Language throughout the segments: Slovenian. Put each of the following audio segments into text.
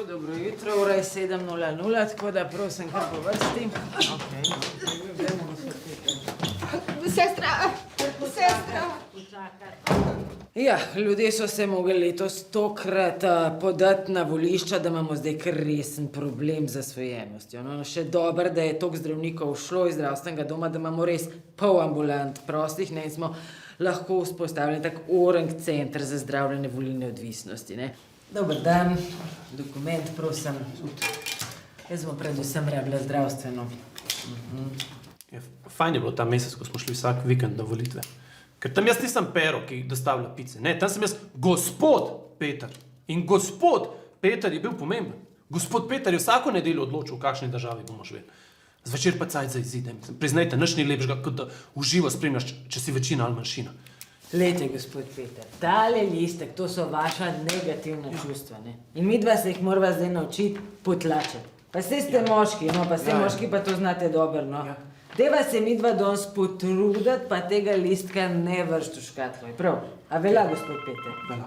Dobro jutro, ura je 7:00, tako da prosim, kar po vrsti. Sestra! Ja, ljudje so se mogli letos tokrat podati na volišča, da imamo zdaj kar resen problem z zasvojenostjo. No, še dobro, da je toliko zdravnikov šlo iz zdravstvenega doma, da imamo res pol ambulant prostih, ne, in smo lahko vzpostavili tak orang center za zdravljenje volilne odvisnosti, ne. Dober dan, dokument, prosim. Jaz bom predvsem rabila zdravstveno. Fajn je bilo ta mesec, ko smo šli vsak vikend na volitve. Ker tam jaz nisem Pero, ki dostavlja pice. Ne, tam sem jaz gospod Peter. In gospod Peter je bil pomemben. Gospod Peter je vsako nedeljo odločil, v kakšni državi bomo živeli. Zvečer pa cajt za izide. Priznajte, nič ni lepšega, kot da v živo spremljaš, če si večina ali manjšina. Lejte, gospod Peter, tale listek, to so vaša negativna čustva, ne. In midva se jih morava zdaj naučiti potlačiti. Pa saj ste moški, no, pa saj moški pa to znate dobro, no. Deva se midva danes potruditi, pa tega listka ne vršti v škatlo. Je prav? A velja, gospod Peter? Velja.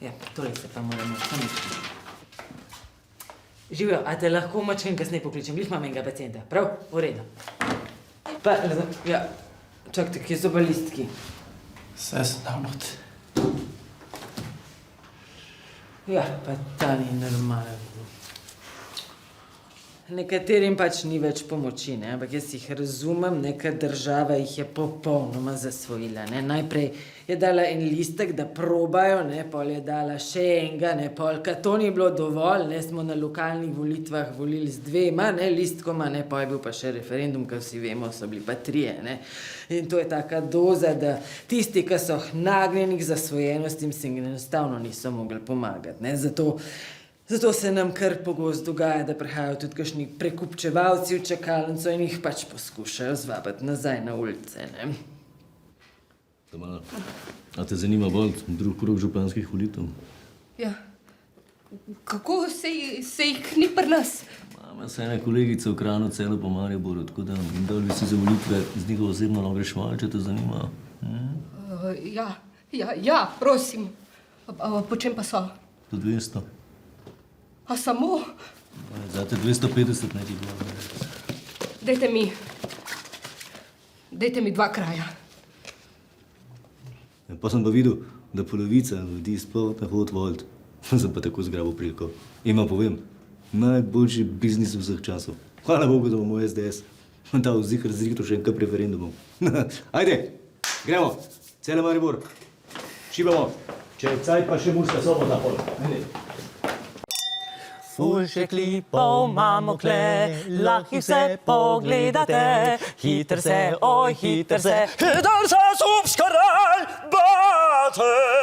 Ja, tole se pa moramo samo. Živijo, a te lahko mačken kasneje pokličem? Glih imam enega pacienta, prav? V redu. Pa, ja, čakajte, kje so pa listki? Vse se dal not. Ja, pa ta ni normalen. Nekaterim pač ni več pomoči, ne, ampak jaz jih razumem, neka država jih je popolnoma zasvojila, ne. Najprej je dala en listek, da probajo, ne, pol je dala še enega, ne, polka. To ni bilo dovolj, ne, smo na lokalnih volitvah volili z 2, ne, listkoma, ne, pol je bil pa še referendum, ker vsi vemo, so bili pa 3, ne. In to je taka doza, da tisti, ki so nagnjeni k zasvojenostim, se enostavno niso mogli pomagati, ne. Zato se nam kar pogosto dogaja, da prihajajo tudi kakšni prekupčevalci v čakalnico in jih pač poskušajo zvabiti nazaj na ulice, ne. Tamara, a te zanima bolj drug krog županskih volitev? Ja, kako se jih ni pri nas? Mama se ena kolegica v Kranju celo po Mariboru, tako da jim dali si za volitve z njihovo osebno Lovre Šval, če te zanima. Ja, prosim. Po čem pa so? Do 200. A samo? Zate 250 ne bi bilo. Dajte mi 2 kraja. Pa sem pa videl, da polovica ljudi sploh ne hodi volit. Sem pa tako zgrabil priliko. In vam povem, najboljši biznis vseh časov. Hvala Bogu, da bomo SDS. Ta vzikr zrihto še enkrat referendumov. Ajde, gremo. Cele Maribor. Šibamo. Če je cajt, pa še Murska Sobota pol. Ajde. Ful še klipov imamo kle, lahko vse pogledate. Hiter se, oj, hiter se, subskraj, bate.